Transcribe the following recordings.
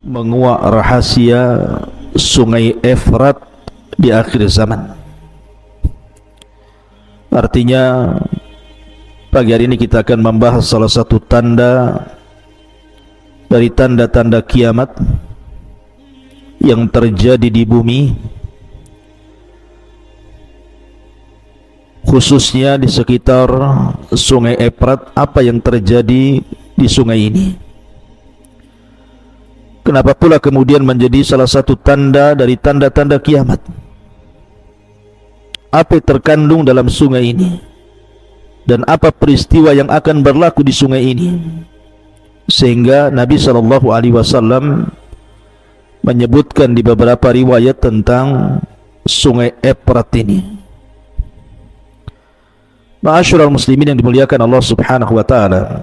menguak rahasia sungai Efrat di akhir zaman. Artinya pagi hari ini kita akan membahas salah satu tanda dari tanda-tanda kiamat yang terjadi di bumi, khususnya di sekitar sungai Efrat. Apa yang terjadi di sungai ini? Kenapa pula kemudian menjadi salah satu tanda dari tanda-tanda kiamat? Apa yang terkandung dalam sungai ini? Dan apa peristiwa yang akan berlaku di sungai ini? Sehingga Nabi SAW menyebutkan di beberapa riwayat tentang sungai Efrat ini. Ma'asyiral muslimin yang dimuliakan Allah Subhanahu wa taala,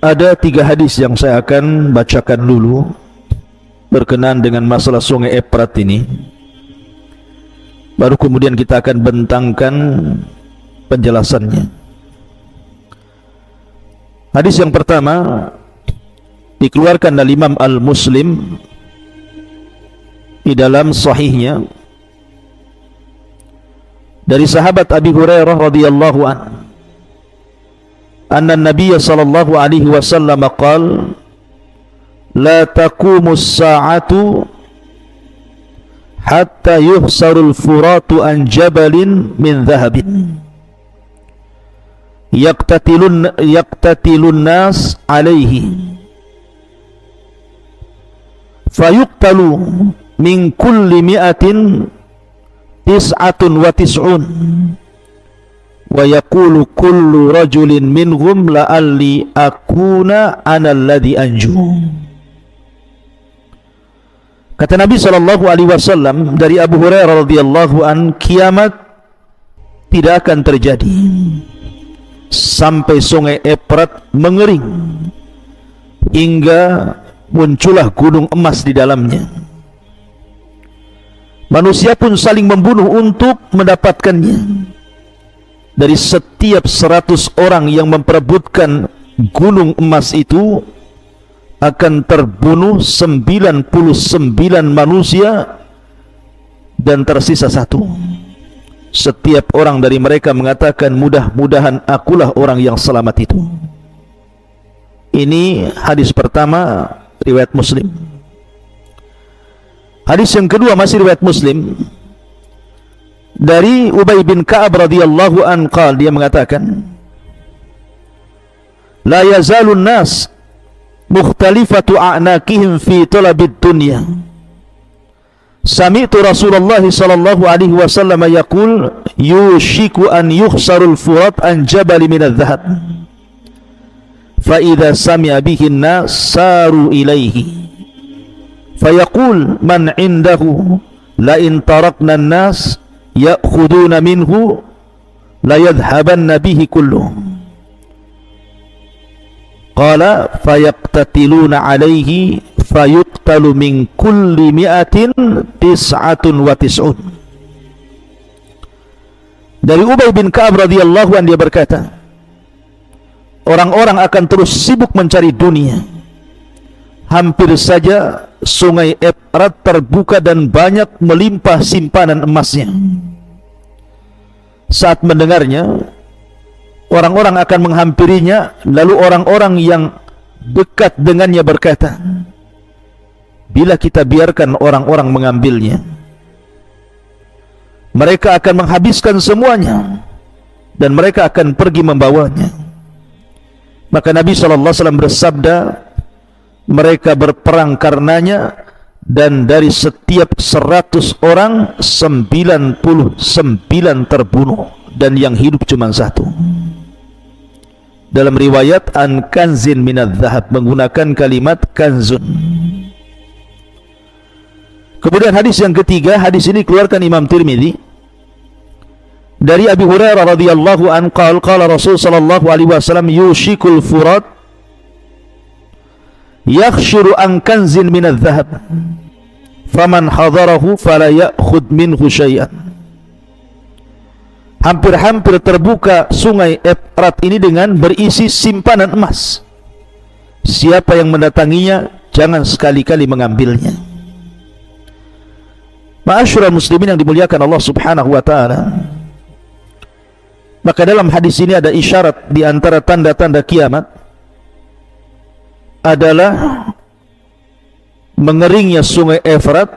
ada 3 hadis yang saya akan bacakan dulu berkenaan dengan masalah sungai Efrat ini. Baru kemudian kita akan bentangkan penjelasannya. Hadis yang pertama dikeluarkan dari Imam Al-Muslim di dalam sahihnya dari sahabat Abi Hurairah radhiyallahu anhu, anna Nabiy sallallahu alaihi wasallam qala la taqumus sa'atu hatta yuhsarul furatu an jabalin min dhahabin yaqtatilun nas alaihi fayuqtalu min kulli mi'atin tis'atun wa tis'un wa yaqulu kullu rajulin minhum la'alli akuna ana alladhi anju. Kata Nabi SAW dari Abu Hurairah radhiyallahu an, kiamat tidak akan terjadi sampai sungai Efrat mengering hingga muncullah gunung emas di dalamnya. Manusia pun saling membunuh untuk mendapatkannya. Dari setiap 100 orang yang memperebutkan gunung emas itu, akan terbunuh 99 manusia dan tersisa 1. Setiap orang dari mereka mengatakan, mudah-mudahan akulah orang yang selamat itu. Ini hadis pertama, riwayat Muslim. Hadis yang kedua masih riwayat Muslim, dari Ubay bin Ka'ab radhiyallahu an qala, dia mengatakan, la yazalun nas mukhtalifatu a'naqihim fi talabid dunya. Sami'tu Rasulullah sallallahu alaihi wasallam yaqul yushiku an yukhsarul furat an jabal min adh-dhahab fa idza sami'a bihi an-nas saru ilaihi fayaqul man indahu la in tarakna an-nas ya'khuduna minhu la yadhhabanna bihi kulluhum. Qala fayaqtatiluna alaihi fayuqtalu min kulli mi'atin tis'atun wa tis'un. Dari Ubay bin Ka'ab radhiyallahu anhu, dia berkata, orang-orang akan terus sibuk mencari dunia. Hampir saja sungai Efrat terbuka dan banyak melimpah simpanan emasnya. Saat mendengarnya, orang-orang akan menghampirinya, lalu orang-orang yang dekat dengannya berkata, bila kita biarkan orang-orang mengambilnya, mereka akan menghabiskan semuanya dan mereka akan pergi membawanya. Maka Nabi SAW bersabda, mereka berperang karenanya, dan dari setiap 100 orang 99 terbunuh dan yang hidup cuma 1. Dalam riwayat an kanzin minadh dhahab, menggunakan kalimat kanzun. Kemudian hadis yang ketiga, hadis ini keluarkan Imam Tirmidzi dari Abi Hurairah radhiyallahu an qala Rasul sallallahu alaihi wasallam yushikul furat yakhshuru an kanzin minadh dhahab faman hadarahu fala ya'khudh minhu syai'an. Hampir-hampir terbuka sungai Efrat ini dengan berisi simpanan emas. siapa yang mendatanginya jangan sekali-kali mengambilnya. Ma'asyiral muslimin yang dimuliakan Allah Subhanahu wa taala, maka dalam hadis ini ada isyarat di antara tanda-tanda kiamat adalah mengeringnya sungai Efrat,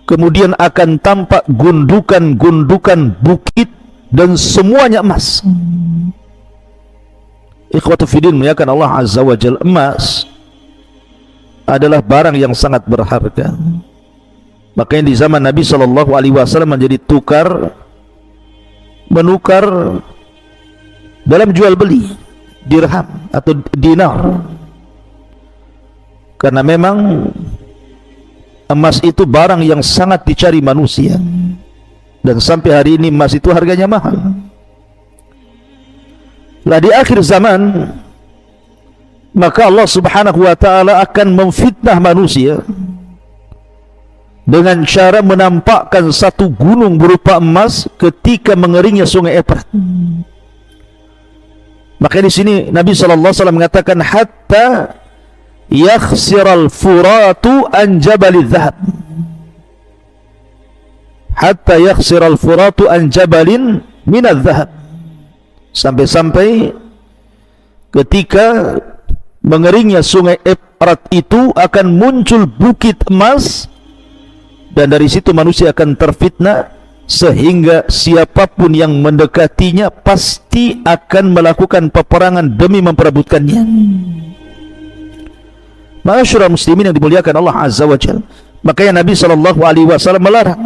kemudian akan tampak gundukan-gundukan bukit dan semuanya emas. Ikhwatu fiddin muliakan Allah Azza wa Jalla, emas adalah barang yang sangat berharga. Makanya di zaman Nabi SAW menjadi tukar menukar dalam jual beli dirham atau dinar, karena memang emas itu barang yang sangat dicari manusia, dan sampai hari ini emas itu harganya mahal. Lah di akhir zaman maka Allah Subhanahu wa taala akan memfitnah manusia dengan cara menampakkan satu gunung berupa emas ketika mengeringnya sungai Efrat. Maka di sini Nabi sallallahu alaihi wasallam mengatakan hatta yakhsiral furatu an jabalidz dzahab. Hatta yakhsiral furatu an jabalin minadz dzahab. Sampai-sampai ketika mengeringnya sungai Efrat itu akan muncul bukit emas, dan dari situ manusia akan terfitnah sehingga siapapun yang mendekatinya pasti akan melakukan peperangan demi memperebutkannya. Ma'asyiral muslimin yang dimuliakan Allah Azza wa Jalla, makanya Nabi SAW melarang.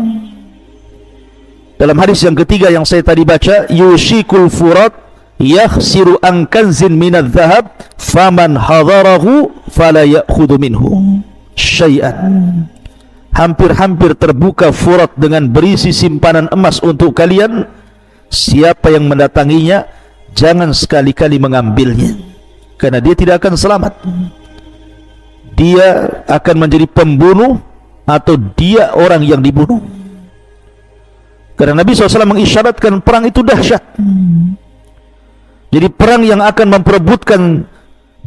Dalam hadis yang ketiga yang saya tadi baca, yushikul furat yakhsiru an kanzin minadz dzahab faman hadarahu fala ya'khudhu minhu syai'an. Hampir-hampir terbuka furat dengan berisi simpanan emas untuk kalian. Siapa yang mendatanginya jangan sekali-kali mengambilnya, karena dia tidak akan selamat. Dia akan menjadi pembunuh atau dia orang yang dibunuh. Karena Nabi SAW mengisyaratkan perang itu dahsyat. Jadi perang yang akan memperebutkan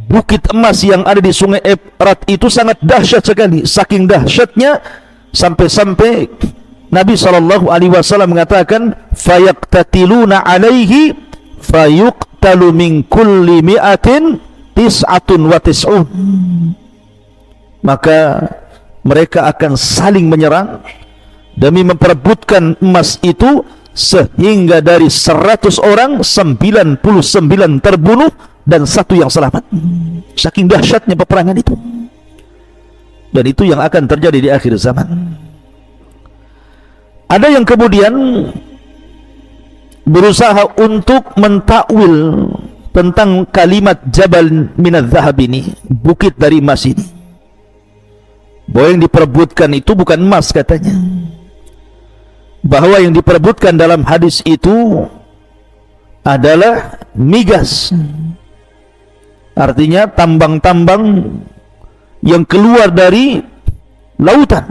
bukit emas yang ada di sungai Efrat itu sangat dahsyat sekali. Saking dahsyatnya sampai-sampai Nabi SAW mengatakan fayaqtatiluna alaihi fayuqtalu min kulli mi'atin tis'atun wa tis'un. Maka mereka akan saling menyerang demi memperebutkan emas itu, sehingga dari 100 orang 99 terbunuh dan 1 yang selamat. Saking dahsyatnya peperangan itu. Dan itu yang akan terjadi di akhir zaman. Ada yang kemudian berusaha untuk mentakwil tentang kalimat Jabal minadz dzahab ini, bukit dari emas ini, bahwa yang diperebutkan itu bukan emas katanya, bahwa yang diperebutkan dalam hadis itu adalah migas, artinya tambang-tambang yang keluar dari lautan.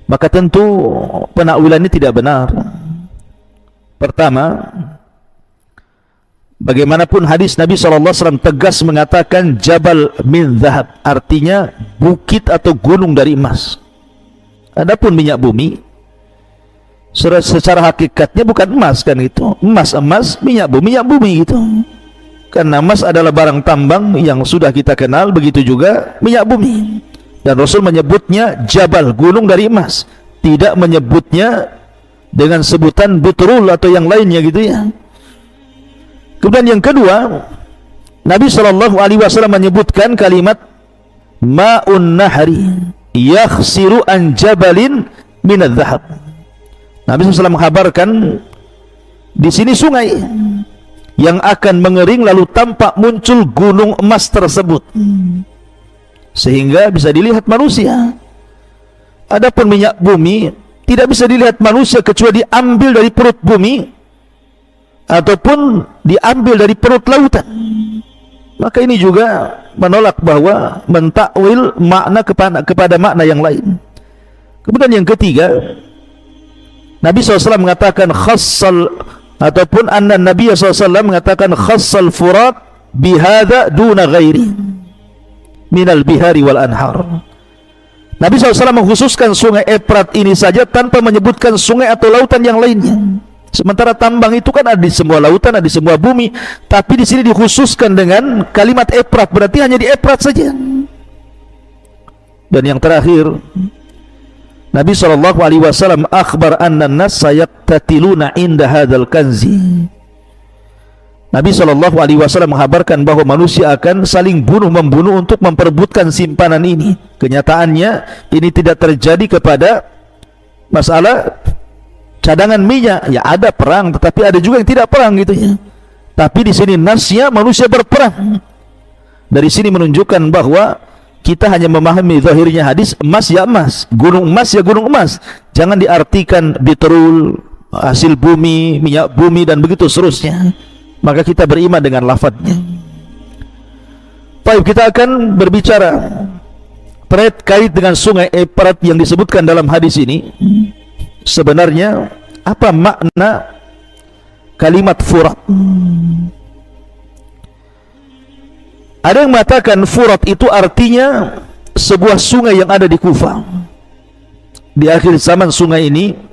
Maka tentu penakwilan ini tidak benar. Pertama, bagaimanapun hadis Nabi SAW tegas mengatakan Jabal min dzahab, artinya bukit atau gunung dari emas. Adapun minyak bumi secara hakikatnya bukan emas kan itu. Emas, minyak bumi gitu. Karena emas adalah barang tambang yang sudah kita kenal, begitu juga minyak bumi. Dan Rasul menyebutnya Jabal, gunung dari emas, tidak menyebutnya dengan sebutan butrul atau yang lainnya gitu ya. Kemudian yang kedua, Nabi SAW menyebutkan kalimat ma'un nahri yakhsiru an jabalin minadz dzahab. Nabi SAW menghabarkan di sini sungai yang akan mengering lalu tampak muncul gunung emas tersebut, sehingga bisa dilihat manusia. Adapun minyak bumi tidak bisa dilihat manusia kecuali diambil dari perut bumi ataupun diambil dari perut lautan. Maka ini juga menolak bahwa mentakwil makna kepada makna yang lain. Kemudian yang ketiga, Nabi SAW mengatakan khassal, ataupun anna Nabi SAW mengatakan khassal furat bihadza duna ghairi minal bihari wal anhar. Nabi SAW mengkhususkan sungai Efrat ini saja tanpa menyebutkan sungai atau lautan yang lainnya. Sementara tambang itu kan ada di semua lautan, ada di semua bumi, tapi di sini dikhususkan dengan kalimat Efrat, berarti hanya di Efrat saja. Dan yang terakhir, Nabi SAW akhbar anna an-nas sayaqtatiluna inda hadzal kanzi. Nabi SAW menghabarkan bahwa manusia akan saling bunuh-membunuh untuk memperebutkan simpanan ini. Kenyataannya ini tidak terjadi kepada masalah cadangan minyak. Ya ada perang, tetapi ada juga yang tidak perang gitu ya. Tapi di sini nasnya manusia berperang. Dari sini menunjukkan bahwa kita hanya memahami zahirnya hadis, emas ya emas, gunung emas ya gunung emas. Jangan diartikan bitrul, hasil bumi, minyak bumi dan begitu seterusnya. Maka kita beriman dengan lafadznya. Baik, kita akan berbicara terkait dengan sungai Efrat yang disebutkan dalam hadis ini. Sebenarnya apa makna kalimat Furat? Ada yang mengatakan Furat itu artinya sebuah sungai yang ada di Kufah. Di akhir zaman sungai ini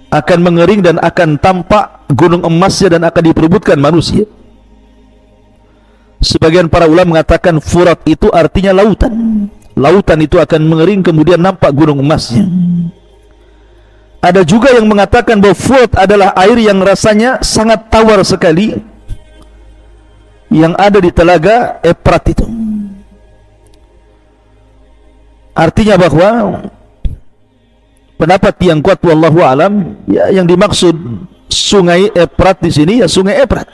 akan mengering dan akan tampak gunung emasnya dan akan diperebutkan manusia. Sebagian para ulama mengatakan Furat itu artinya lautan. Lautan itu akan mengering kemudian nampak gunung emasnya. Ada juga yang mengatakan bahwa Furat adalah air yang rasanya sangat tawar sekali yang ada di telaga Efrat itu. Artinya bahwa pendapat yang kuat wallahu alam, ya, yang dimaksud sungai Efrat di sini ya sungai Efrat.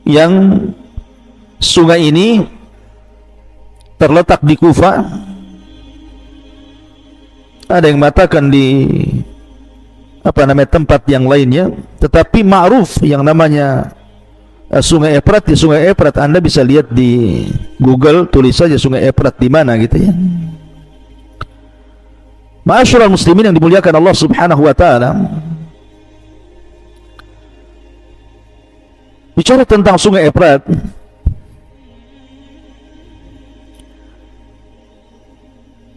Yang sungai ini terletak di Kufah. Ada yang mengatakan di tempat yang lainnya, tetapi ma'ruf yang namanya sungai Efrat. Di sungai Efrat Anda bisa lihat di Google, tulis saja sungai Efrat di mana gitu ya. Ma'asyiral muslimin yang dimuliakan Allah Subhanahu wa taala. Bicara tentang sungai Efrat,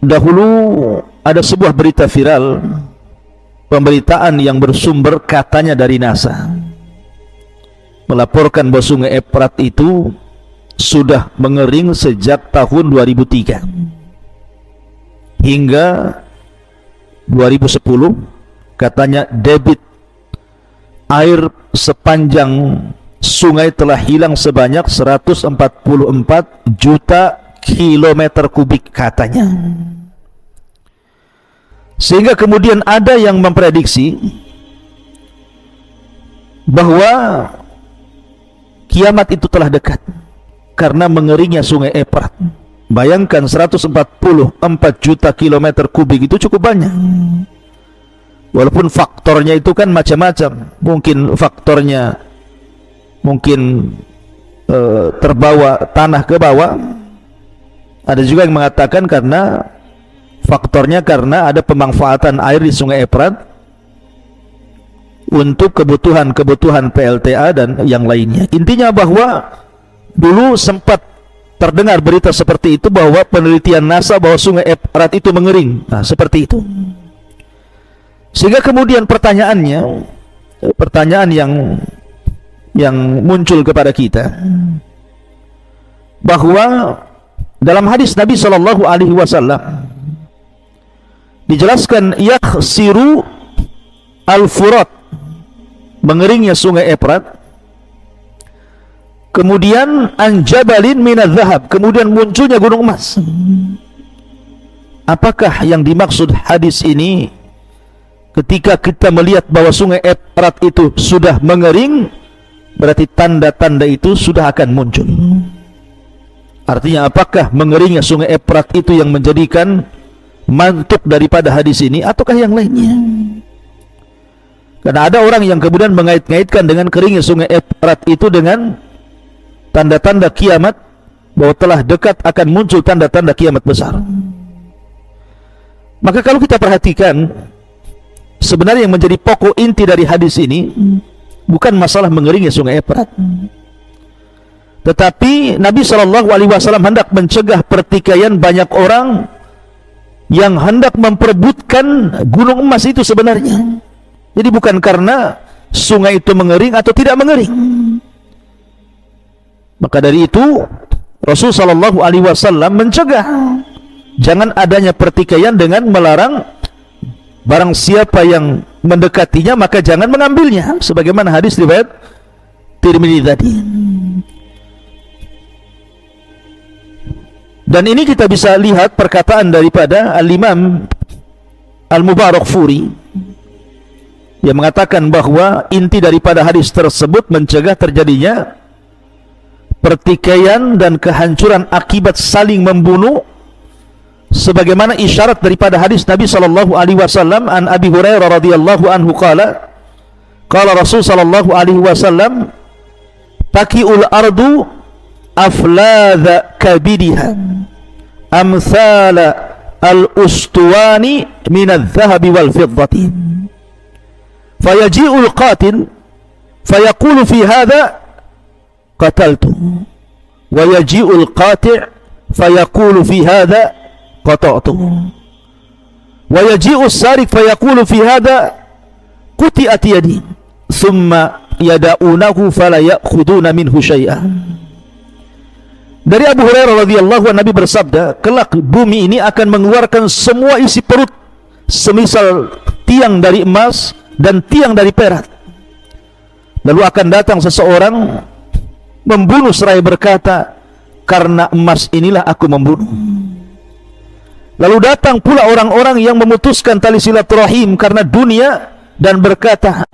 dahulu ada sebuah berita viral, pemberitaan yang bersumber katanya dari NASA, melaporkan bahwa sungai Efrat itu sudah mengering sejak tahun 2003 hingga 2010. Katanya debit air sepanjang sungai telah hilang sebanyak 144 juta kilometer kubik katanya. Sehingga kemudian ada yang memprediksi bahwa kiamat itu telah dekat karena mengeringnya sungai Efrat. Bayangkan 144 juta kilometer kubik itu cukup banyak. Walaupun faktornya itu kan macam-macam. Mungkin faktornya terbawa tanah ke bawah. Ada juga yang mengatakan karena faktornya karena ada pemanfaatan air di sungai Efrat untuk kebutuhan PLTA dan yang lainnya. Intinya bahwa dulu sempat terdengar berita seperti itu, bahwa penelitian NASA bahwa sungai Efrat itu mengering. Nah, seperti itu. Sehingga kemudian pertanyaan yang muncul kepada kita, bahwa dalam hadis Nabi SAW dijelaskan yakhsiru al-Furat, mengeringnya sungai Efrat. Kemudian anjabalin minadz zahab, kemudian munculnya gunung emas. Apakah yang dimaksud hadis ini ketika kita melihat bahwa sungai Efrat itu sudah mengering? Berarti tanda-tanda itu sudah akan muncul. Artinya apakah mengeringnya sungai Efrat itu yang menjadikan mantuk daripada hadis ini, ataukah yang lainnya? Karena ada orang yang kemudian mengait-ngaitkan dengan keringnya sungai Efrat itu dengan tanda-tanda kiamat, bahwa telah dekat akan muncul tanda-tanda kiamat besar. Maka kalau kita perhatikan, sebenarnya yang menjadi pokok inti dari hadis ini bukan masalah mengeringnya sungai Efrat, Tetapi Nabi SAW hendak mencegah pertikaian banyak orang yang hendak memperebutkan gunung emas itu sebenarnya. Jadi bukan karena sungai itu mengering atau tidak mengering. Maka dari itu Rasulullah SAW mencegah jangan adanya pertikaian dengan melarang barang siapa yang mendekatinya maka jangan mengambilnya, sebagaimana hadis riwayat Tirmidzi tadi. Dan ini kita bisa lihat perkataan daripada Al-Imam Al-Mubarakfuri yang mengatakan bahwa inti daripada hadis tersebut mencegah terjadinya pertikaian dan kehancuran akibat saling membunuh, sebagaimana isyarat daripada hadis Nabi SAW an Abi Hurairah radhiyallahu anhu qala Rasul sallallahu alaihi wasallam taqiul ardu afladha kabidiha amthala al-ustuwani min al-dhahabi wal-fiddati fayaji'ul qatil fayaqulu fi hadha qataltu wa yaji'ul qati' fayaqulu fi hadha qata'tu wa yaji'us sarik fayaqulu fi hadha quti'at yadi thumma yada'unahu fala ya'khuduna minhu syai'an. Dari Abu Hurairah radhiyallahu anhu, Nabi bersabda, kelak bumi ini akan mengeluarkan semua isi perut semisal tiang dari emas dan tiang dari perak. Lalu akan datang seseorang membunuh seraya berkata, karena emas inilah aku membunuh. Lalu datang pula orang-orang yang memutuskan tali silaturahim karena dunia dan berkata,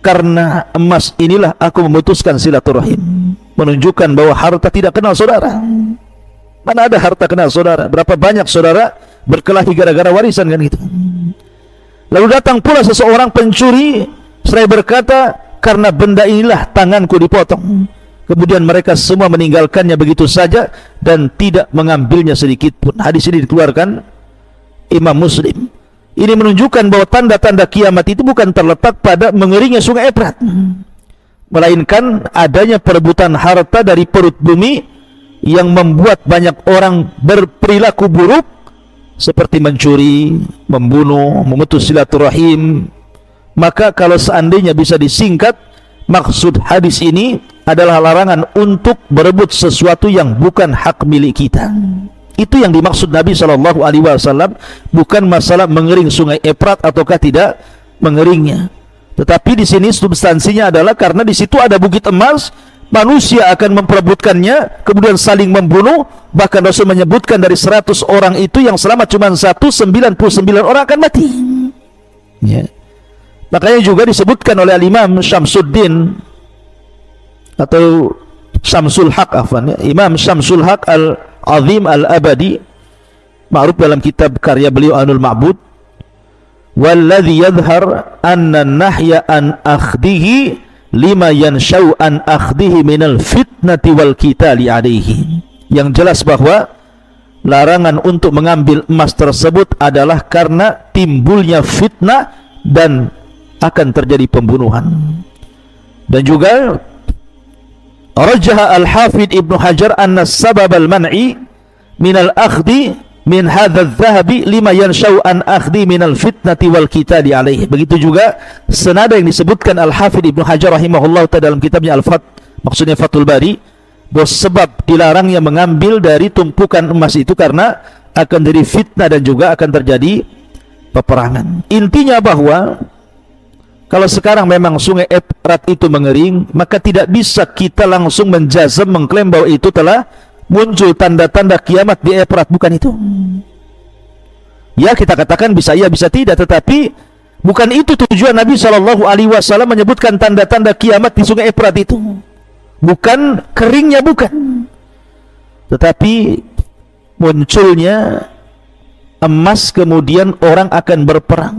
karena emas inilah aku memutuskan silaturahim. Menunjukkan bahwa harta tidak kenal saudara. Mana ada harta kenal saudara? Berapa banyak saudara berkelahi gara-gara warisan kan gitu. Lalu datang pula seseorang pencuri seraya berkata, karena benda inilah tanganku dipotong. Kemudian mereka semua meninggalkannya begitu saja dan tidak mengambilnya sedikit pun. Hadis ini dikeluarkan Imam Muslim. Ini menunjukkan bahwa tanda-tanda kiamat itu bukan terletak pada mengeringnya sungai Efrat, melainkan adanya perebutan harta dari perut bumi yang membuat banyak orang berperilaku buruk seperti mencuri, membunuh, memutus silaturahim. Maka kalau seandainya bisa disingkat, maksud hadis ini adalah larangan untuk berebut sesuatu yang bukan hak milik kita. Itu yang dimaksud Nabi SAW, bukan masalah mengering sungai Efrat ataukah tidak mengeringnya. Tetapi di sini substansinya adalah karena di situ ada bukit emas, manusia akan memperebutkannya, kemudian saling membunuh. Bahkan Rasul menyebutkan dari 100 orang itu yang selamat cuma 99 orang akan mati. Ya. Makanya juga disebutkan oleh Imam Syamsuddin atau Syamsul Haq, Imam Syamsul Haq Al-Azim Al-Abadi, ma'ruf dalam kitab karya beliau Anul Ma'bud, walladhi yadhhar anna nahya an akhdihi lima yanshau an akhdihi minal fitnati wal kitali alaihi. Yang jelas bahwa larangan untuk mengambil emas tersebut adalah karena timbulnya fitnah dan akan terjadi pembunuhan. Dan juga rajaha Al-Hafidh Ibnu Hajar anna sabab al-man'i minal akhdi min hadha adh-dhahabi lima yanshau an akhdi minal fitnati wal kitali alaihi. Begitu juga senada yang disebutkan Al-Hafidh Ibnu Hajar rahimahullah ta'ala dalam kitabnya Al-Fath, maksudnya Fathul Bari, bahwa sebab dilarangnya mengambil dari tumpukan emas itu karena akan jadi fitnah dan juga akan terjadi peperangan. Intinya bahwa kalau sekarang memang sungai Efrat itu mengering, maka tidak bisa kita langsung menjazam mengklaim bahwa itu telah muncul tanda-tanda kiamat di Efrat, bukan itu. Ya, kita katakan bisa iya bisa tidak, tetapi bukan itu tujuan Nabi SAW menyebutkan tanda-tanda kiamat di sungai Efrat itu. Bukan keringnya, bukan, tetapi munculnya emas, kemudian orang akan berperang.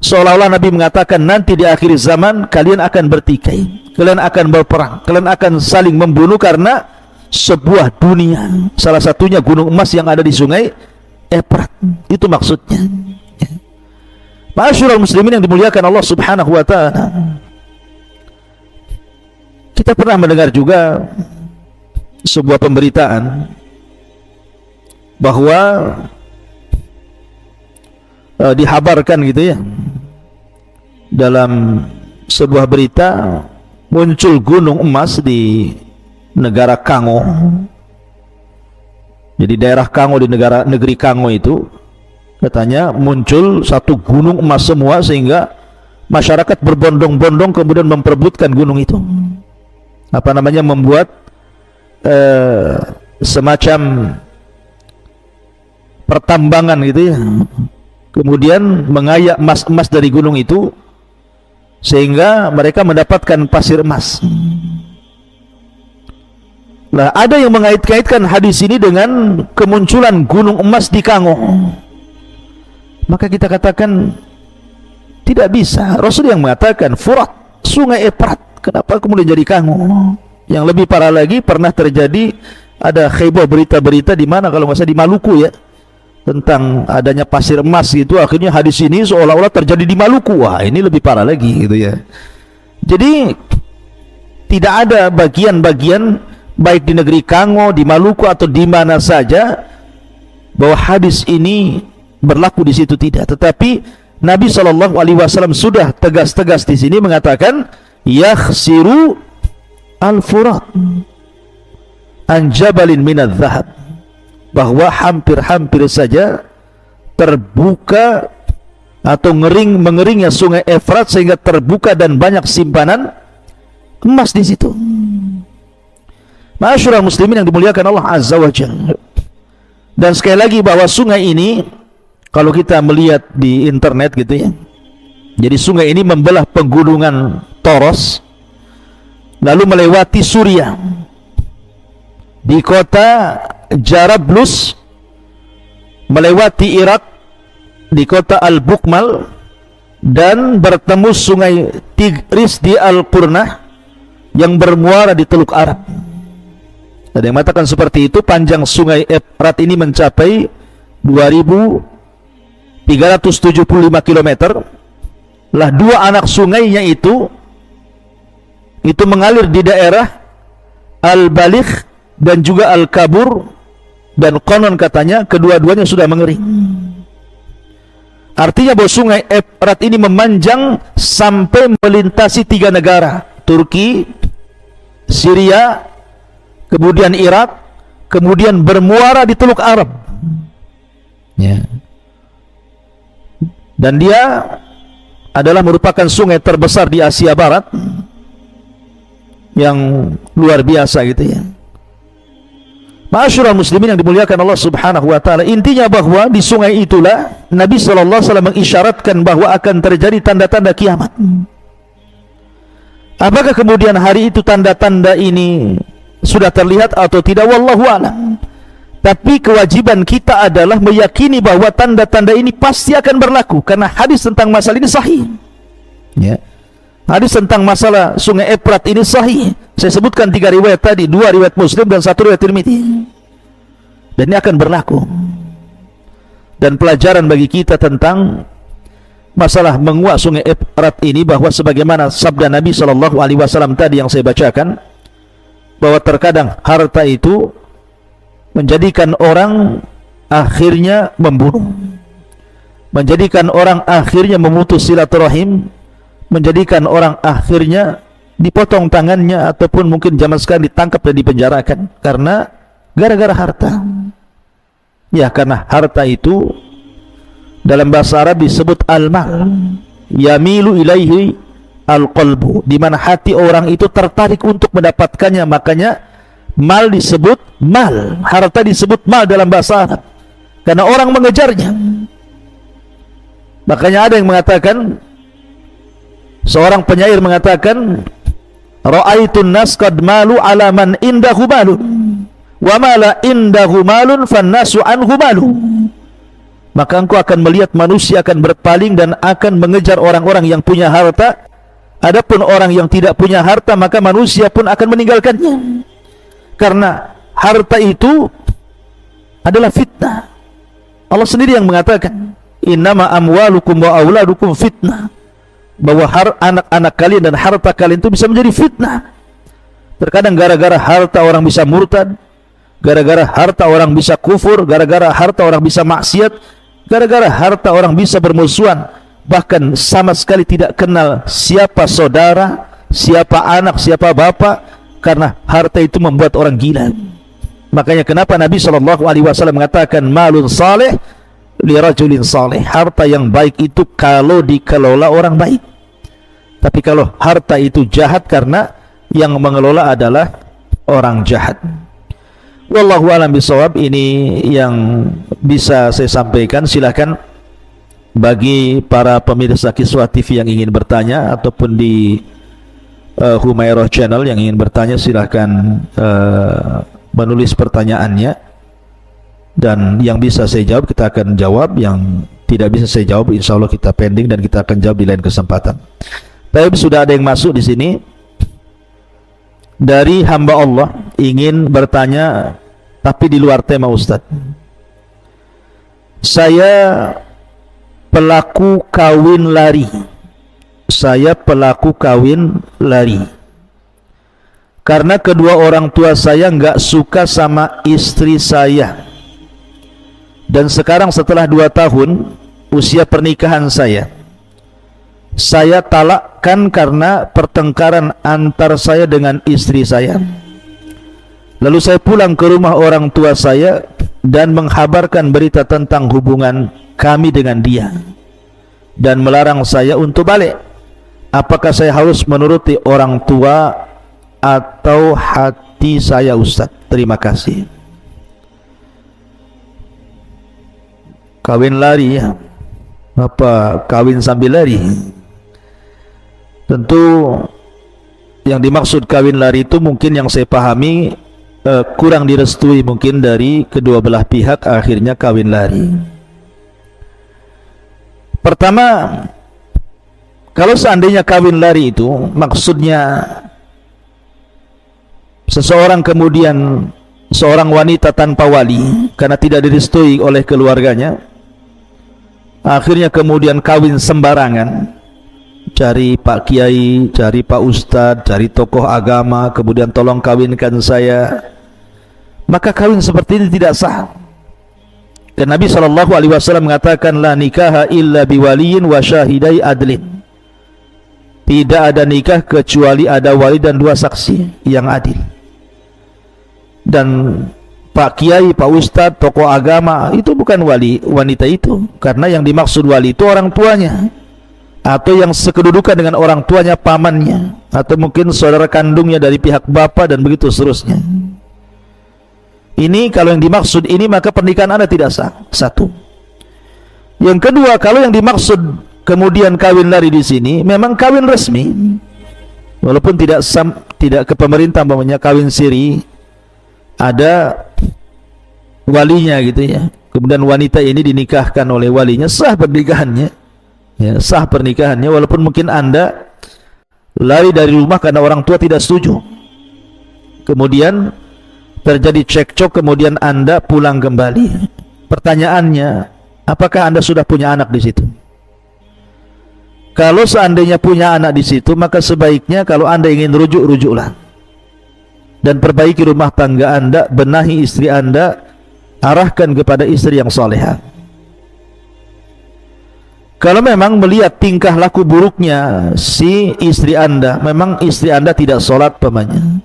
Seolah-olah Nabi mengatakan nanti di akhir zaman kalian akan bertikai, kalian akan berperang, kalian akan saling membunuh karena sebuah dunia, salah satunya gunung emas yang ada di sungai Efrat. Itu maksudnya. Ma'asyiral muslimin yang dimuliakan Allah Subhanahu wa ta'ala, kita pernah mendengar juga sebuah pemberitaan bahwa dihabarkan gitu ya, dalam sebuah berita muncul gunung emas di negara Kango. Jadi daerah Kango, di negeri Kango itu katanya muncul satu gunung emas semua, sehingga masyarakat berbondong-bondong kemudian memperebutkan gunung itu. Apa namanya, membuat semacam pertambangan gitu ya, kemudian mengayak emas-emas dari gunung itu, sehingga mereka mendapatkan pasir emas. Nah, ada yang mengait-kaitkan hadis ini dengan kemunculan gunung emas di Kango. Maka kita katakan tidak bisa. Rasul yang mengatakan Furat, sungai Efrat, kenapa kemudian jadi Kango? Yang lebih parah lagi, pernah terjadi ada heboh berita-berita di mana, kalau nggak salah di Maluku ya, tentang adanya pasir emas gitu. Akhirnya hadis ini seolah-olah terjadi di Maluku. Wah, ini lebih parah lagi gitu ya. Jadi tidak ada bagian-bagian baik di negeri Kango, di Maluku atau di mana saja bahwa hadis ini berlaku di situ, tidak. Tetapi Nabi SAW sudah tegas-tegas di sini mengatakan yakhsiru al-furat an jabalin minadz zahab, bahwa hampir-hampir saja terbuka atau mengeringnya sungai Efrat sehingga terbuka dan banyak simpanan emas di situ. Ma'asyiral muslimin yang dimuliakan Allah Azza wa Jalla. Dan sekali lagi bahwa sungai ini, kalau kita melihat di internet gitu ya, jadi sungai ini membelah pegunungan Toros, lalu melewati Suriah, di kota Jarablus, melewati Irak di kota Al-Bukmal, dan bertemu sungai Tigris di Al-Qurnah yang bermuara di Teluk Arab. Ada yang mengatakan seperti itu. Panjang sungai Efrat ini mencapai 2.375 km. Lah dua anak sungainya itu mengalir di daerah Al-Baligh dan juga Al-Kabur, dan konon katanya kedua-duanya sudah mengering. Artinya bahwa sungai Efrat ini memanjang sampai melintasi 3 negara, Turki, Syria, kemudian Irak, kemudian bermuara di Teluk Arab ya. Dan dia adalah merupakan sungai terbesar di Asia Barat, yang luar biasa gitu ya. Ma'asyiral muslimin yang dimuliakan Allah Subhanahu wa taala, intinya bahwa di sungai itulah Nabi sallallahu alaihi wasallam mengisyaratkan bahwa akan terjadi tanda-tanda kiamat. Apakah kemudian hari itu tanda-tanda ini sudah terlihat atau tidak, wallahu a'lam. Tapi kewajiban kita adalah meyakini bahwa tanda-tanda ini pasti akan berlaku, karena hadis tentang masalah ini sahih ya. Hadis tentang masalah sungai Efrat ini sahih. Saya sebutkan 3 riwayat tadi, 2 riwayat Muslim dan 1 riwayat Tirmidzi. Dan ini akan berlaku. Dan pelajaran bagi kita tentang masalah menguak sungai Efrat ini, bahwa sebagaimana sabda Nabi SAW tadi yang saya bacakan, bahwa terkadang harta itu menjadikan orang akhirnya membunuh, menjadikan orang akhirnya memutus silaturahim, menjadikan orang akhirnya dipotong tangannya, ataupun mungkin zaman sekarang ditangkap dan dipenjarakan karena gara-gara harta ya. Karena harta itu dalam bahasa Arab disebut al-mal, yamilu ilaihi al-qalbu, di mana hati orang itu tertarik untuk mendapatkannya. Makanya mal disebut mal, harta disebut mal dalam bahasa Arab, karena orang mengejarnya. Makanya ada yang mengatakan, seorang penyair mengatakan, ra'aitun nas qad malu ala man indahu malun wa mala indahu malun fannasu anhu malu. Maka engkau akan melihat manusia akan berpaling dan akan mengejar orang-orang yang punya harta. Adapun orang yang tidak punya harta, maka manusia pun akan meninggalkannya. Karena harta itu adalah fitnah. Allah sendiri yang mengatakan, innama amwalukum wa auladukum fitnah, bahwa anak-anak kalian dan harta kalian itu bisa menjadi fitnah. Terkadang gara-gara harta orang bisa murtad, gara-gara harta orang bisa kufur, gara-gara harta orang bisa maksiat, gara-gara harta orang bisa bermusuhan, bahkan sama sekali tidak kenal siapa saudara, siapa anak, siapa bapak, karena harta itu membuat orang gila. Makanya kenapa Nabi SAW mengatakan malun saleh li rajulin saleh, harta yang baik itu kalau dikelola orang baik. Tapi kalau harta itu jahat karena yang mengelola adalah orang jahat. Wallahu a'lam bishawab. Ini yang bisa saya sampaikan. Silakan bagi para pemirsa Kiswah TV yang ingin bertanya ataupun di Humairah Channel yang ingin bertanya, silakan menulis pertanyaannya, dan yang bisa saya jawab kita akan jawab, yang tidak bisa saya jawab insya Allah kita pending dan kita akan jawab di lain kesempatan. Tapi sudah ada yang masuk di sini dari hamba Allah ingin bertanya tapi di luar tema Ustadz. Saya pelaku kawin lari. Saya pelaku kawin lari karena kedua orang tua saya nggak suka sama istri saya, dan sekarang setelah 2 tahun usia pernikahan saya talakkan karena pertengkaran antar saya dengan istri saya. Lalu saya pulang ke rumah orang tua saya dan menghabarkan berita tentang hubungan kami dengan dia dan melarang saya untuk balik. Apakah saya harus menuruti orang tua atau hati saya Ustaz? Terima kasih. Kawin lari ya? Apa kawin sambil lari? Tentu yang dimaksud kawin lari itu mungkin yang saya pahami kurang direstui mungkin dari kedua belah pihak, akhirnya kawin lari. Pertama, kalau seandainya kawin lari itu maksudnya seseorang kemudian seorang wanita tanpa wali karena tidak direstui oleh keluarganya, akhirnya kemudian kawin sembarangan, cari Pak Kiai, cari Pak Ustadz, cari tokoh agama, kemudian tolong kawinkan saya, maka kawin seperti ini tidak sah. Dan Nabi SAW mengatakan la nikaha illa biwaliyin wa syahidai adlin. Tidak ada nikah kecuali ada wali dan 2 saksi yang adil. Dan Pak Kiai, Pak Ustadz, tokoh agama itu bukan wali wanita itu, karena yang dimaksud wali itu orang tuanya, atau yang sekedudukan dengan orang tuanya, pamannya, atau mungkin saudara kandungnya dari pihak bapak, dan begitu seterusnya. Ini kalau yang dimaksud ini, maka pernikahan Anda tidak sah. 1. Yang kedua, kalau yang dimaksud kemudian kawin lari di sini memang kawin resmi, walaupun tidak ke pemerintah, umpamanya kawin siri, ada walinya gitu ya. Kemudian wanita ini dinikahkan oleh walinya, sah pernikahannya, ya, sah pernikahannya, walaupun mungkin Anda lari dari rumah karena orang tua tidak setuju. Kemudian terjadi cekcok, kemudian Anda pulang kembali. Pertanyaannya, apakah Anda sudah punya anak di situ? Kalau seandainya punya anak di situ, maka sebaiknya kalau Anda ingin rujuk, rujuklah dan perbaiki rumah tangga Anda, benahi istri Anda, arahkan kepada istri yang salehah. Kalau memang melihat tingkah laku buruknya si istri Anda, memang istri Anda tidak sholat pamannya,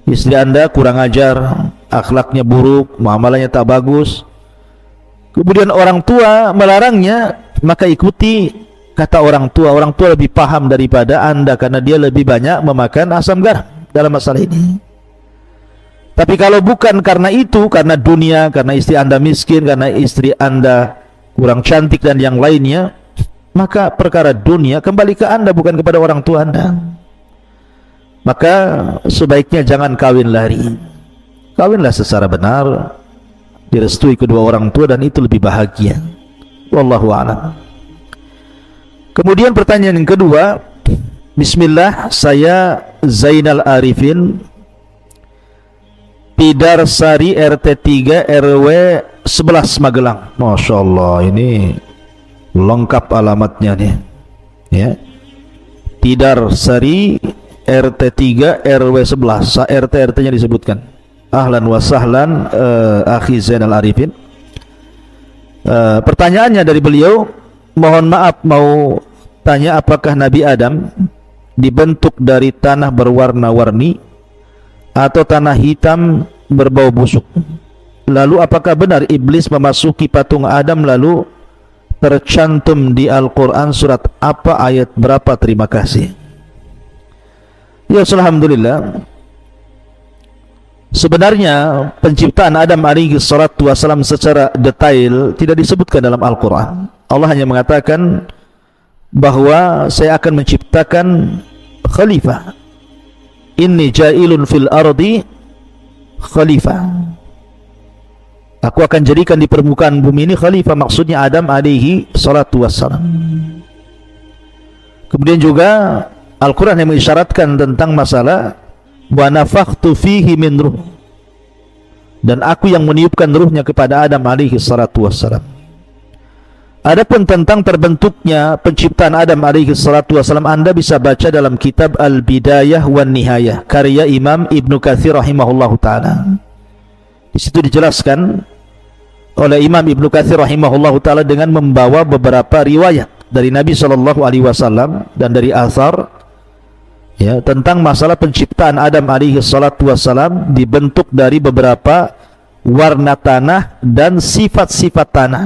istri Anda kurang ajar, akhlaknya buruk, muamalahnya tak bagus, kemudian orang tua melarangnya, maka ikuti kata orang tua. Orang tua lebih paham daripada Anda karena dia lebih banyak memakan asam garam dalam masalah ini. Tapi kalau bukan karena itu, karena dunia, karena istri Anda miskin, karena istri Anda kurang cantik dan yang lainnya, maka perkara dunia kembali ke Anda, bukan kepada orang tua Anda. Maka sebaiknya jangan kawin lari. Kawinlah secara benar, direstui kedua orang tua, dan itu lebih bahagia. Wallahu a'lam. Kemudian pertanyaan yang kedua, bismillah, saya Zainal Arifin, Pidarsari RT 3 RW 11 Magelang. Masya Allah, ini lengkap alamatnya nih ya. Pidarsari RT 3 RW 11, RT-nya disebutkan. Ahlan wa sahlan akhi Zainal Arifin. Pertanyaannya dari beliau, mohon maaf mau tanya, apakah Nabi Adam dibentuk dari tanah berwarna-warni atau tanah hitam berbau busuk? Lalu apakah benar iblis memasuki patung Adam lalu tercantum di Al-Quran surat apa, ayat berapa? Terima kasih. Ya, alhamdulillah. Sebenarnya penciptaan Adam alaihi salatu wasalam secara detail tidak disebutkan dalam Al-Quran. Allah hanya mengatakan bahwa saya akan menciptakan khalifah. Inni ja'ilun fil ardi khalifah. Aku akan jadikan di permukaan bumi ini khalifah, maksudnya Adam alaihi salatu wassalam. Kemudian juga Al-Quran yang mengisyaratkan tentang masalah wa nafakhtu fihi min ruh, dan aku yang meniupkan ruhnya kepada Adam alaihi salatu wassalam. Adapun tentang terbentuknya penciptaan Adam alaihi salatu wassalam, Anda bisa baca dalam kitab Al-Bidayah wan Nihayah karya Imam Ibnu Katsir rahimahullahu taala. Di situ dijelaskan oleh Imam Ibnu Katsir rahimahullahu taala dengan membawa beberapa riwayat dari Nabi sallallahu alaihi wasallam dan dari athar, ya, tentang masalah penciptaan Adam alaihi salatu wassalam dibentuk dari beberapa warna tanah dan sifat-sifat tanah.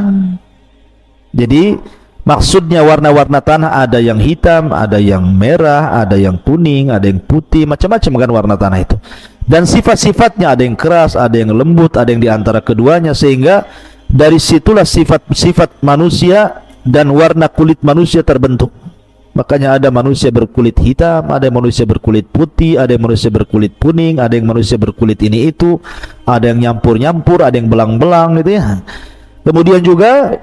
Jadi maksudnya warna-warna tanah ada yang hitam, ada yang merah, ada yang kuning, ada yang putih, macam-macam kan warna tanah itu. Dan sifat-sifatnya ada yang keras, ada yang lembut, ada yang diantara keduanya, sehingga dari situlah sifat-sifat manusia dan warna kulit manusia terbentuk. Makanya ada manusia berkulit hitam, ada yang manusia berkulit putih, ada yang manusia berkulit kuning, ada yang manusia berkulit ini itu, ada yang nyampur-nyampur, ada yang belang-belang gitu ya. Kemudian juga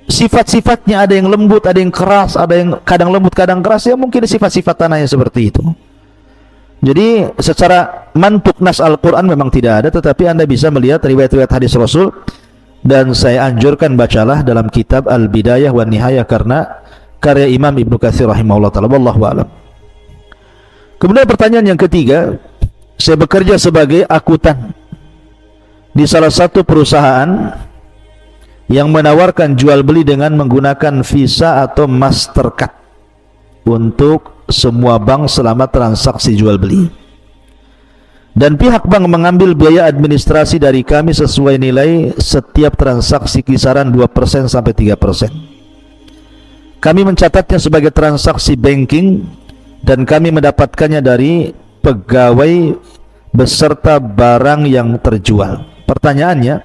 sifat-sifatnya ada yang lembut, ada yang keras, ada yang kadang lembut, kadang keras, ya mungkin sifat-sifat tanahnya seperti itu. Jadi secara mantuk nas Al-Quran memang tidak ada, tetapi Anda bisa melihat riwayat-riwayat hadis Rasul, dan saya anjurkan bacalah dalam kitab Al-Bidayah wan Nihayah karena karya Imam Ibnu Katsir rahimahullah ta'ala. Wallahu a'lam. Kemudian pertanyaan yang ketiga, saya bekerja sebagai akuntan di salah satu perusahaan yang menawarkan jual beli dengan menggunakan Visa atau Mastercard untuk semua bank selama transaksi jual beli, dan pihak bank mengambil biaya administrasi dari kami sesuai nilai setiap transaksi kisaran 2% sampai 3%. Kami mencatatnya sebagai transaksi banking dan kami mendapatkannya dari pegawai beserta barang yang terjual. Pertanyaannya,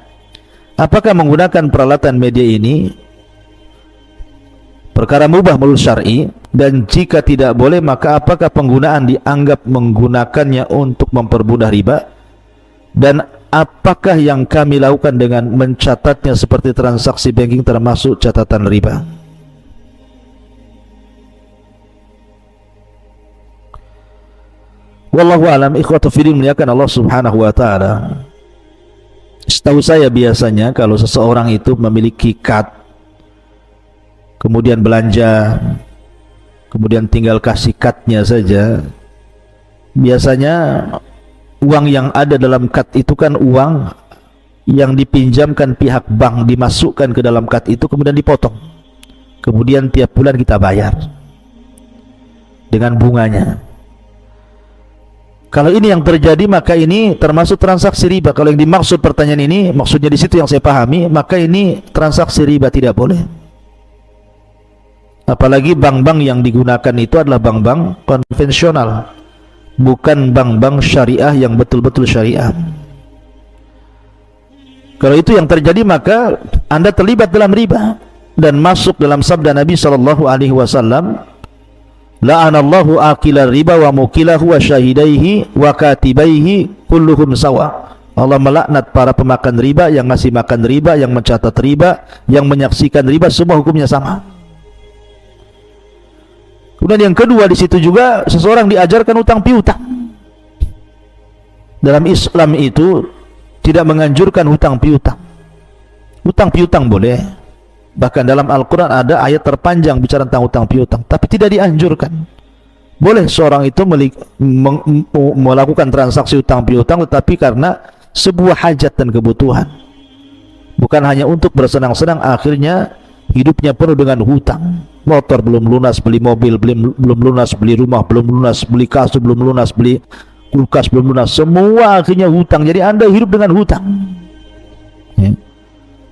apakah menggunakan peralatan media ini perkara mubah menurut syar'i, dan jika tidak boleh maka apakah penggunaan dianggap menggunakannya untuk mempermudah riba, dan apakah yang kami lakukan dengan mencatatnya seperti transaksi banking termasuk catatan riba? Wallahu alam. Ikhwatu fillah muliakan Allah subhanahu wa ta'ala, setahu saya biasanya kalau seseorang itu memiliki kad, kemudian belanja, kemudian tinggal kasih kadnya saja, biasanya uang yang ada dalam kad itu kan uang yang dipinjamkan pihak bank, dimasukkan ke dalam kad itu kemudian dipotong, kemudian tiap bulan kita bayar dengan bunganya. Kalau ini yang terjadi maka ini termasuk transaksi riba. Kalau yang dimaksud pertanyaan ini, maksudnya di situ yang saya pahami, maka ini transaksi riba, tidak boleh. Apalagi bank-bank yang digunakan itu adalah bank-bank konvensional, bukan bank-bank syariah yang betul-betul syariah. Kalau itu yang terjadi maka Anda terlibat dalam riba dan masuk dalam sabda Nabi SAW, la'anallahu akilar riba wa mukilahu wa syahidaihi wa katibaihi kulluhum sawa. Allah melaknat para pemakan riba, yang ngasih makan riba, yang mencatat riba, yang menyaksikan riba, semua hukumnya sama. Kemudian yang kedua, di situ juga seseorang diajarkan hutang piutang. Dalam Islam itu tidak menganjurkan hutang piutang. Hutang piutang boleh, bahkan dalam Al-Quran ada ayat terpanjang bicara tentang hutang piutang, tapi tidak dianjurkan. Boleh seorang itu melakukan transaksi utang piutang, tetapi karena sebuah hajat dan kebutuhan, bukan hanya untuk bersenang-senang. Akhirnya hidupnya penuh dengan hutang. Motor belum lunas, beli mobil belum lunas, beli rumah belum lunas, beli kasur belum lunas, beli kulkas belum lunas, semua akhirnya hutang. Jadi Anda hidup dengan hutang.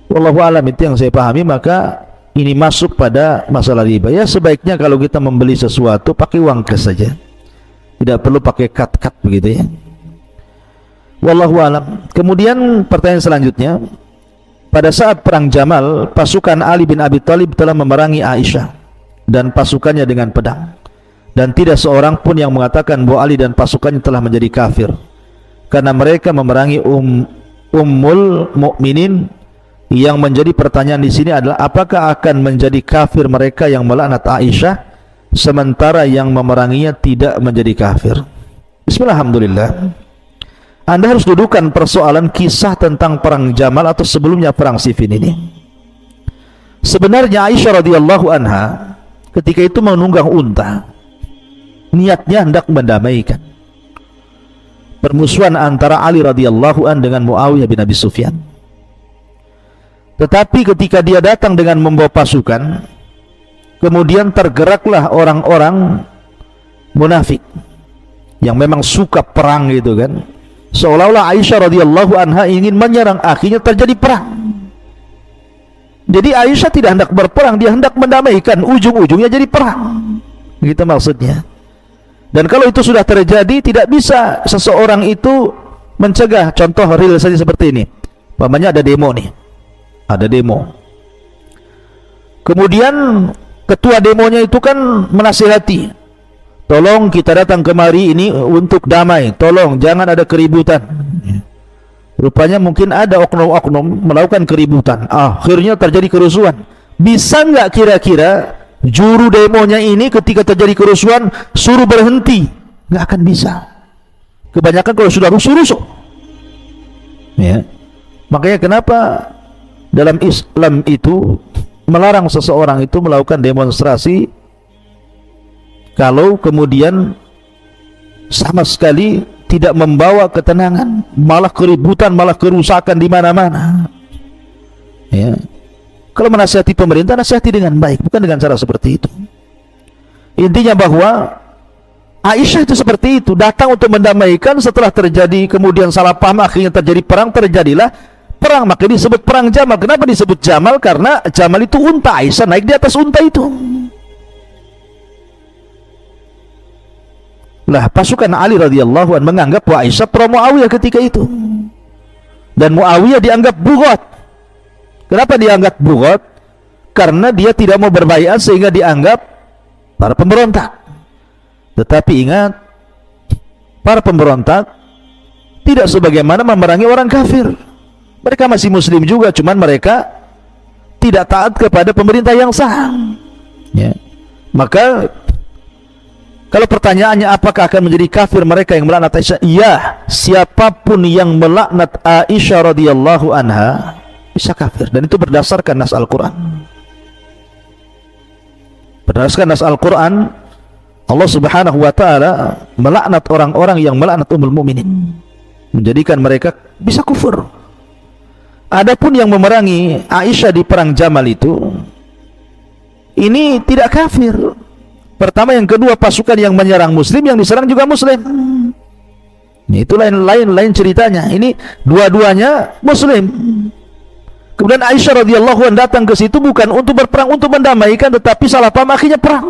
Wallahu alam, itu yang saya pahami. Maka ini masuk pada masalah riba. Ya, sebaiknya kalau kita membeli sesuatu pakai uang cash saja, tidak perlu pakai kad begitu ya. Wallahu alam. Kemudian pertanyaan selanjutnya, pada saat perang Jamal, pasukan Ali bin Abi Thalib telah memerangi Aisyah dan pasukannya dengan pedang, dan tidak seorang pun yang mengatakan bahwa Ali dan pasukannya telah menjadi kafir, karena mereka memerangi Ummul Mukminin. Yang menjadi pertanyaan di sini adalah, apakah akan menjadi kafir mereka yang melaknat Aisyah sementara yang memeranginya tidak menjadi kafir? Bismillahirrahmanirrahim. Anda harus dudukan persoalan kisah tentang perang Jamal atau sebelumnya perang Siffin ini. Sebenarnya Aisyah radhiyallahu anha ketika itu menunggang unta, niatnya hendak mendamaikan permusuhan antara Ali radhiyallahu an dengan Muawiyah bin Abi Sufyan. Tetapi ketika dia datang dengan membawa pasukan, kemudian tergeraklah orang-orang munafik yang memang suka perang gitu kan, seolah-olah Aisyah radhiyallahu anha ingin menyerang, akhirnya terjadi perang. Jadi Aisyah tidak hendak berperang, dia hendak mendamaikan, ujung-ujungnya jadi perang, gitu maksudnya. Dan kalau itu sudah terjadi, tidak bisa seseorang itu mencegah. Contoh real saja seperti ini, umpamanya ada demo nih, ada demo, kemudian ketua demonya itu kan menasihati, tolong kita datang kemari ini untuk damai, tolong jangan ada keributan. Rupanya mungkin ada oknum-oknum melakukan keributan, akhirnya terjadi kerusuhan. Bisa nggak kira-kira juru demonya ini ketika terjadi kerusuhan suruh berhenti? Nggak akan bisa. Kebanyakan kalau sudah rusuh-rusuh ya. Makanya kenapa dalam Islam itu melarang seseorang itu melakukan demonstrasi kalau kemudian sama sekali tidak membawa ketenangan, malah keributan, malah kerusakan di mana-mana. Ya. Kalau menasihati pemerintah, nasihati dengan baik, bukan dengan cara seperti itu. Intinya bahwa Aisyah itu seperti itu, datang untuk mendamaikan. Setelah terjadi kemudian salah paham, akhirnya terjadi perang, terjadilah perang, maka disebut perang Jamal. Kenapa disebut Jamal? Karena Jamal itu unta, Aisyah naik di atas unta itu. Lah pasukan Ali radhiyallahu anhu menganggap bahwa Aisyah pro Muawiyah ketika itu, dan Muawiyah dianggap bughat. Kenapa dianggap bughat? Karena dia tidak mau berbaiat sehingga dianggap para pemberontak. Tetapi ingat, para pemberontak tidak sebagaimana memerangi orang kafir. Mereka masih muslim juga, cuman mereka tidak taat kepada pemerintah yang sah ya. Maka kalau pertanyaannya apakah akan menjadi kafir mereka yang melaknat Aisyah? Iya, siapapun yang melaknat Aisyah radhiyallahu anha bisa kafir, dan itu berdasarkan nas Al-Quran. Berdasarkan nas Al-Quran, Allah subhanahu wa ta'ala melaknat orang-orang yang melaknat Ummul Mukminin, menjadikan mereka bisa kufur. Adapun yang memerangi Aisyah di perang Jamal itu, ini tidak kafir. Pertama, yang kedua, pasukan yang menyerang muslim, yang diserang juga muslim. Itu lain ceritanya. Ini dua-duanya muslim. Kemudian Aisyah radhiyallahu anha datang ke situ bukan untuk berperang, untuk mendamaikan, tetapi salah paham akhirnya perang.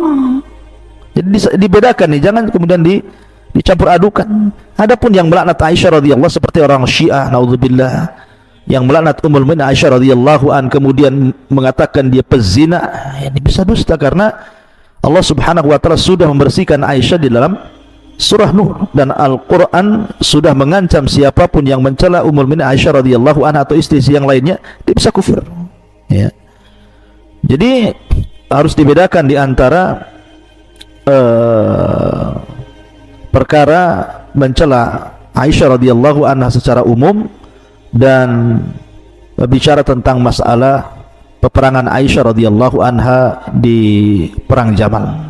Jadi dibedakan nih, jangan kemudian dicampur adukan. Adapun yang melaknat Aisyah radhiyallahu seperti orang Syiah, naudzubillah, yang melaknat Ummul Mukminin Aisyah radhiyallahu an, kemudian mengatakan dia pezina, ini bisa dusta, karena Allah subhanahu wa ta'ala sudah membersihkan Aisyah di dalam surah Nur, dan Al-Quran sudah mengancam siapapun yang mencela Ummul Mukminin Aisyah radhiyallahu anha atau istri yang lainnya, dia bisa kufur ya. Jadi harus dibedakan di antara perkara mencela Aisyah radhiyallahu anha secara umum dan bicara tentang masalah peperangan Aisyah radhiyallahu anha di perang Jamal.